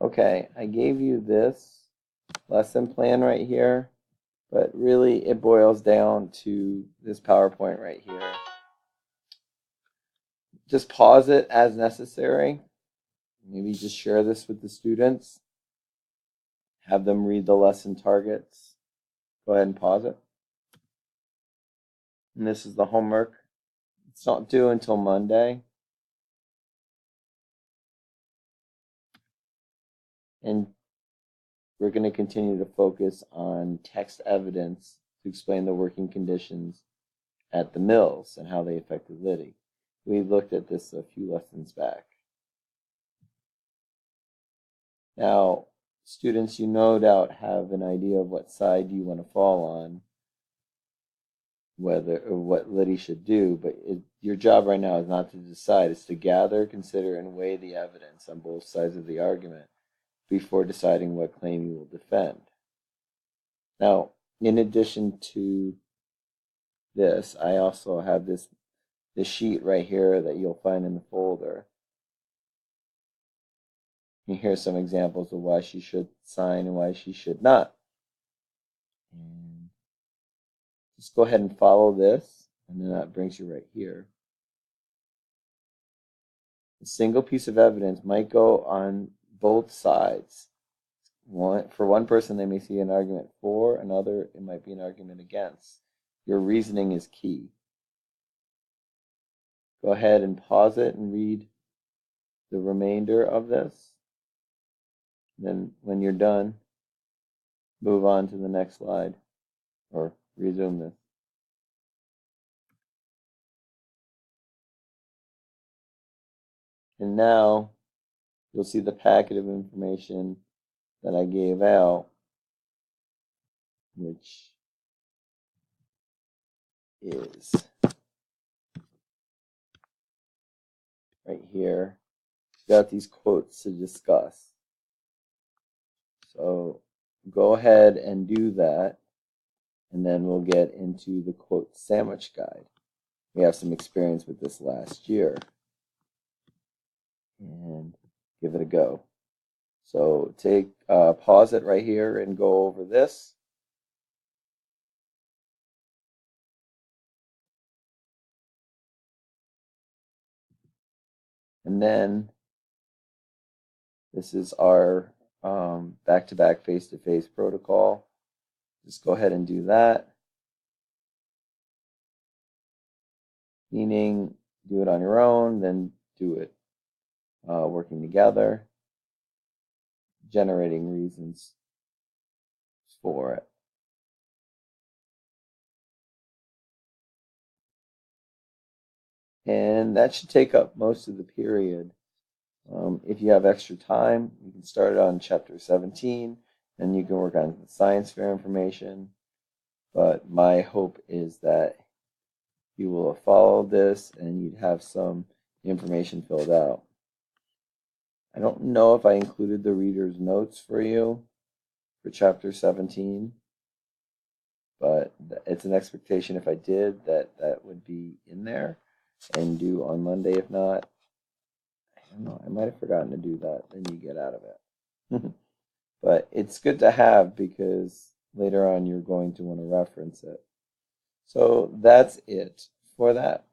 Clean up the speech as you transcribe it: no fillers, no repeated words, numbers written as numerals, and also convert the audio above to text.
Okay, I gave you this lesson plan right here, but really it boils down to this PowerPoint right here. Just pause it as necessary. Maybe just share this with the students. Have them read the lesson targets. Go ahead and pause it. And this is the homework. It's not due until Monday. And we're going to continue to focus on text evidence to explain the working conditions at the mills and how they affected Liddy. We looked at this a few lessons back. Now, students, you no doubt have an idea of what side you want to fall on, whether or what Liddy should do, but your job right now is not to decide. It's to gather, consider, and weigh the evidence on both sides of the argument before deciding what claim you will defend. Now, in addition to this, I also have this sheet right here that you'll find in the folder. And here's some examples of why she should sign and why she should not. And just go ahead and follow this, and then that brings you right here. A single piece of evidence might go on both sides. For one person, they may see an argument for, another, it might be an argument against. Your reasoning is key. Go ahead and pause it and read the remainder of this. Then when you're done, move on to the next slide or resume this. And now you'll see the packet of information that I gave out, which is right here. Got these quotes to discuss. So go ahead and do that, and then we'll get into the quote sandwich guide. We have some experience with this last year. And give it a go. So pause it right here and go over this. And then this is our back-to-back face-to-face protocol. Just go ahead and do that. Meaning, do it on your own, then do it working together, generating reasons for it. And that should take up most of the period. If you have extra time, you can start on chapter 17, and you can work on the science fair information. But my hope is that you will have followed this and you'd have some information filled out. I don't know if I included the reader's notes for you for chapter 17, but it's an expectation if I did that would be in there and due on Monday. If not, I don't know, I might have forgotten to do that, then you get out of it. But it's good to have because later on you're going to want to reference it. So that's it for that.